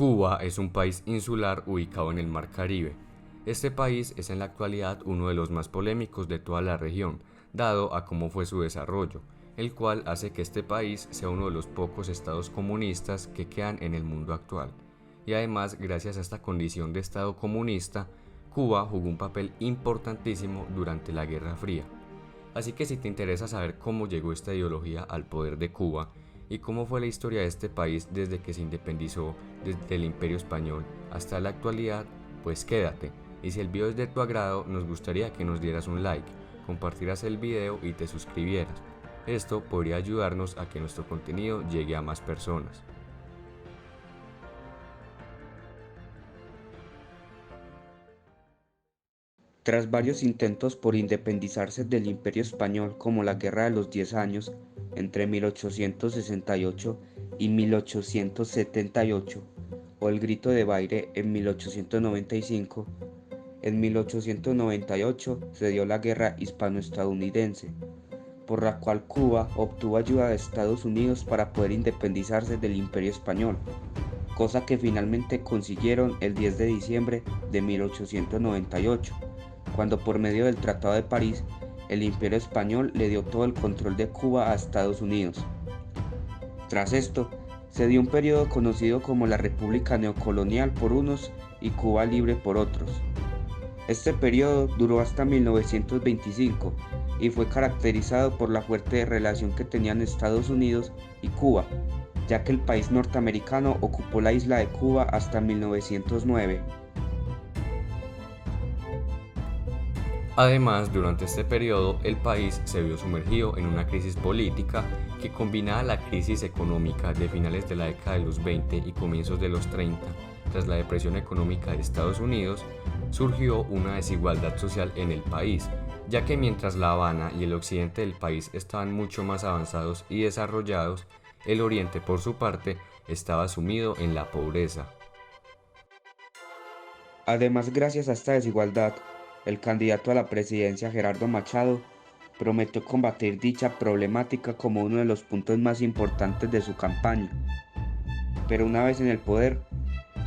Cuba es un país insular ubicado en el Mar Caribe. Este país es en la actualidad uno de los más polémicos de toda la región, dado a cómo fue su desarrollo, el cual hace que este país sea uno de los pocos estados comunistas que quedan en el mundo actual. Y además, gracias a esta condición de estado comunista, Cuba jugó un papel importantísimo durante la Guerra Fría. Así que si te interesa saber cómo llegó esta ideología al poder de Cuba y cómo fue la historia de este país desde que se independizó desde el Imperio Español hasta la actualidad, pues quédate. Y si el video es de tu agrado, nos gustaría que nos dieras un like, compartieras el video y te suscribieras. Esto podría ayudarnos a que nuestro contenido llegue a más personas. Tras varios intentos por independizarse del Imperio Español, como la Guerra de los 10 Años entre 1868 y 1878, o el Grito de Baire en 1895, en 1898 se dio la Guerra Hispano-Estadounidense, por la cual Cuba obtuvo ayuda de Estados Unidos para poder independizarse del Imperio Español, cosa que finalmente consiguieron el 10 de diciembre de 1898, cuando por medio del Tratado de París, el Imperio Español le dio todo el control de Cuba a Estados Unidos. Tras esto, se dio un periodo conocido como la República Neocolonial por unos y Cuba Libre por otros. Este periodo duró hasta 1925 y fue caracterizado por la fuerte relación que tenían Estados Unidos y Cuba, ya que el país norteamericano ocupó la isla de Cuba hasta 1909. Además, durante este periodo, el país se vio sumergido en una crisis política que, combinada a la crisis económica de finales de la década de los 20 y comienzos de los 30, tras la depresión económica de Estados Unidos, surgió una desigualdad social en el país, ya que mientras La Habana y el occidente del país estaban mucho más avanzados y desarrollados, el oriente, por su parte, estaba sumido en la pobreza. Además, gracias a esta desigualdad, el candidato a la presidencia Gerardo Machado prometió combatir dicha problemática como uno de los puntos más importantes de su campaña. Pero una vez en el poder,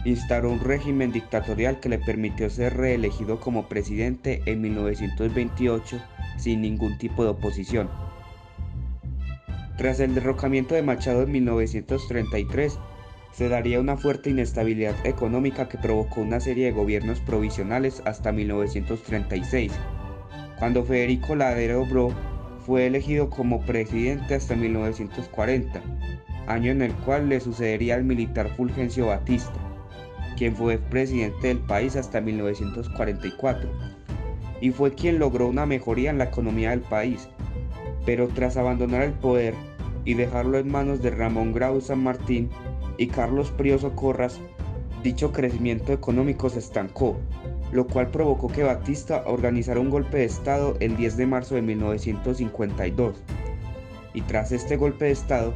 instauró un régimen dictatorial que le permitió ser reelegido como presidente en 1928 sin ningún tipo de oposición. Tras el derrocamiento de Machado en 1933, se daría una fuerte inestabilidad económica que provocó una serie de gobiernos provisionales hasta 1936, cuando Federico Ladero Bro fue elegido como presidente hasta 1940, año en el cual le sucedería al militar Fulgencio Batista, quien fue presidente del país hasta 1944, y fue quien logró una mejoría en la economía del país, pero tras abandonar el poder y dejarlo en manos de Ramón Grau San Martín y Carlos Prioso Corras, dicho crecimiento económico se estancó, lo cual provocó que Batista organizara un golpe de Estado el 10 de marzo de 1952. Y tras este golpe de Estado,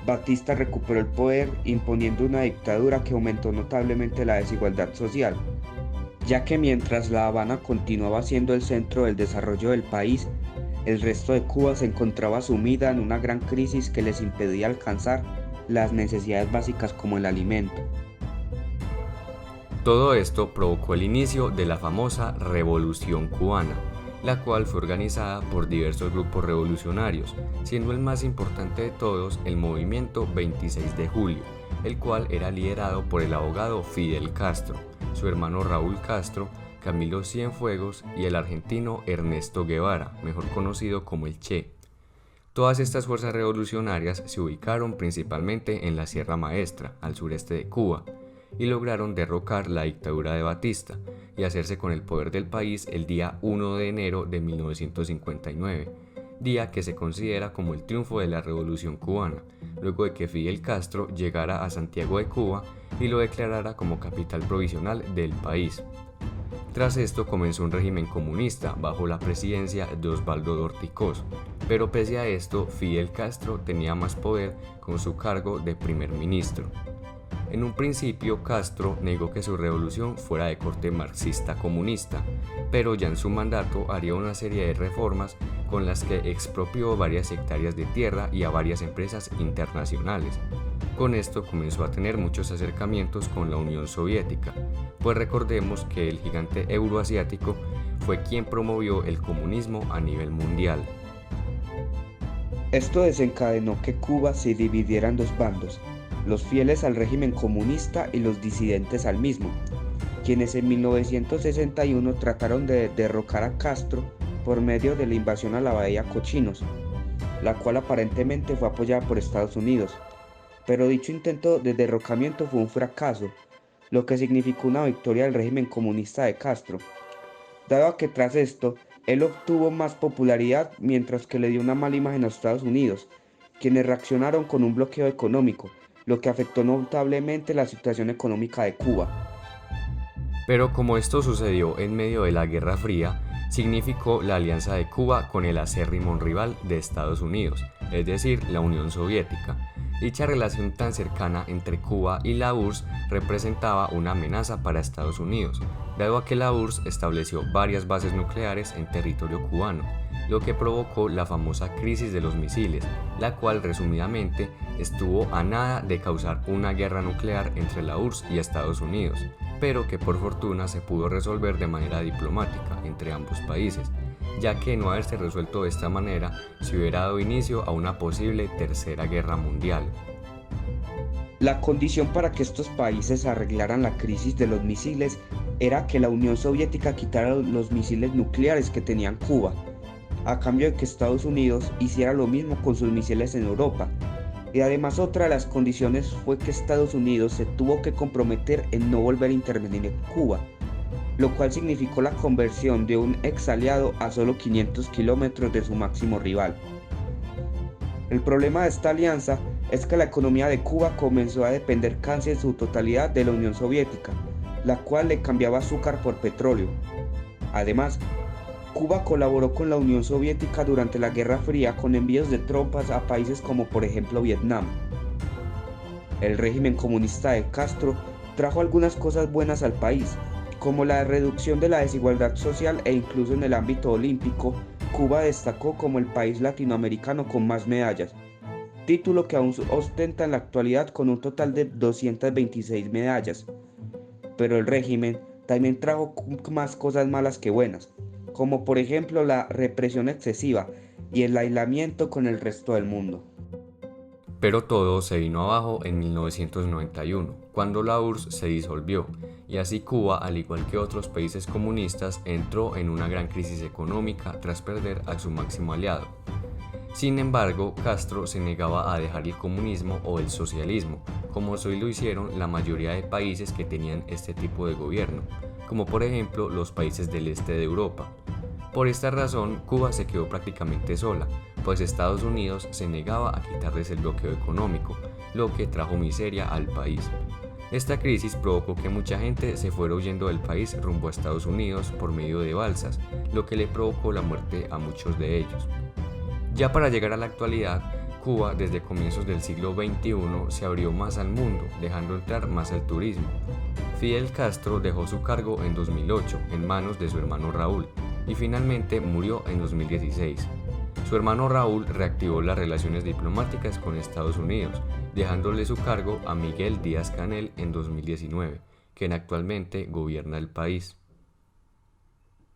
Batista recuperó el poder imponiendo una dictadura que aumentó notablemente la desigualdad social, ya que mientras La Habana continuaba siendo el centro del desarrollo del país, el resto de Cuba se encontraba sumida en una gran crisis que les impedía alcanzar las necesidades básicas como el alimento. Todo esto provocó el inicio de la famosa Revolución Cubana, la cual fue organizada por diversos grupos revolucionarios, siendo el más importante de todos el movimiento 26 de julio, el cual era liderado por el abogado Fidel Castro, su hermano Raúl Castro, Camilo Cienfuegos y el argentino Ernesto Guevara, mejor conocido como el Che. Todas estas fuerzas revolucionarias se ubicaron principalmente en la Sierra Maestra, al sureste de Cuba, y lograron derrocar la dictadura de Batista y hacerse con el poder del país el día 1 de enero de 1959, día que se considera como el triunfo de la Revolución Cubana, luego de que Fidel Castro llegara a Santiago de Cuba y lo declarara como capital provisional del país. Tras esto comenzó un régimen comunista bajo la presidencia de Osvaldo Dorticós, pero pese a esto Fidel Castro tenía más poder con su cargo de primer ministro. En un principio Castro negó que su revolución fuera de corte marxista-comunista, pero ya en su mandato haría una serie de reformas con las que expropió varias hectáreas de tierra y a varias empresas internacionales. Con esto comenzó a tener muchos acercamientos con la Unión Soviética, pues recordemos que el gigante euroasiático fue quien promovió el comunismo a nivel mundial. Esto desencadenó que Cuba se dividiera en dos bandos, los fieles al régimen comunista y los disidentes al mismo, quienes en 1961 trataron de derrocar a Castro por medio de la invasión a la bahía Cochinos, la cual aparentemente fue apoyada por Estados Unidos. Pero dicho intento de derrocamiento fue un fracaso, lo que significó una victoria del régimen comunista de Castro, dado a que tras esto, él obtuvo más popularidad mientras que le dio una mala imagen a Estados Unidos, quienes reaccionaron con un bloqueo económico, lo que afectó notablemente la situación económica de Cuba. Pero como esto sucedió en medio de la Guerra Fría, significó la alianza de Cuba con el acérrimo rival de Estados Unidos, es decir, la Unión Soviética. Dicha relación tan cercana entre Cuba y la URSS representaba una amenaza para Estados Unidos, dado a que la URSS estableció varias bases nucleares en territorio cubano, lo que provocó la famosa crisis de los misiles, la cual resumidamente estuvo a nada de causar una guerra nuclear entre la URSS y Estados Unidos, pero que por fortuna se pudo resolver de manera diplomática entre ambos países, ya que no haberse resuelto de esta manera se hubiera dado inicio a una posible tercera guerra mundial. La condición para que estos países arreglaran la crisis de los misiles era que la Unión Soviética quitara los misiles nucleares que tenían Cuba, a cambio de que Estados Unidos hiciera lo mismo con sus misiles en Europa. Y además otra de las condiciones fue que Estados Unidos se tuvo que comprometer en no volver a intervenir en Cuba, lo cual significó la conversión de un ex aliado a solo 500 kilómetros de su máximo rival. El problema de esta alianza es que la economía de Cuba comenzó a depender casi en su totalidad de la Unión Soviética, la cual le cambiaba azúcar por petróleo. Además, Cuba colaboró con la Unión Soviética durante la Guerra Fría con envíos de tropas a países como por ejemplo Vietnam. El régimen comunista de Castro trajo algunas cosas buenas al país, como la reducción de la desigualdad social e incluso en el ámbito olímpico, Cuba destacó como el país latinoamericano con más medallas, título que aún ostenta en la actualidad con un total de 226 medallas. Pero el régimen también trajo más cosas malas que buenas, como por ejemplo la represión excesiva y el aislamiento con el resto del mundo. Pero todo se vino abajo en 1991, cuando la URSS se disolvió, y así Cuba, al igual que otros países comunistas, entró en una gran crisis económica tras perder a su máximo aliado. Sin embargo, Castro se negaba a dejar el comunismo o el socialismo, como hoy lo hicieron la mayoría de países que tenían este tipo de gobierno, como por ejemplo los países del este de Europa. Por esta razón, Cuba se quedó prácticamente sola, pues Estados Unidos se negaba a quitarles el bloqueo económico, lo que trajo miseria al país. Esta crisis provocó que mucha gente se fuera huyendo del país rumbo a Estados Unidos por medio de balsas, lo que le provocó la muerte a muchos de ellos. Ya para llegar a la actualidad, Cuba desde comienzos del siglo XXI se abrió más al mundo, dejando entrar más al turismo. Fidel Castro dejó su cargo en 2008 en manos de su hermano Raúl y finalmente murió en 2016. Su hermano Raúl reactivó las relaciones diplomáticas con Estados Unidos, dejándole su cargo a Miguel Díaz-Canel en 2019, quien actualmente gobierna el país.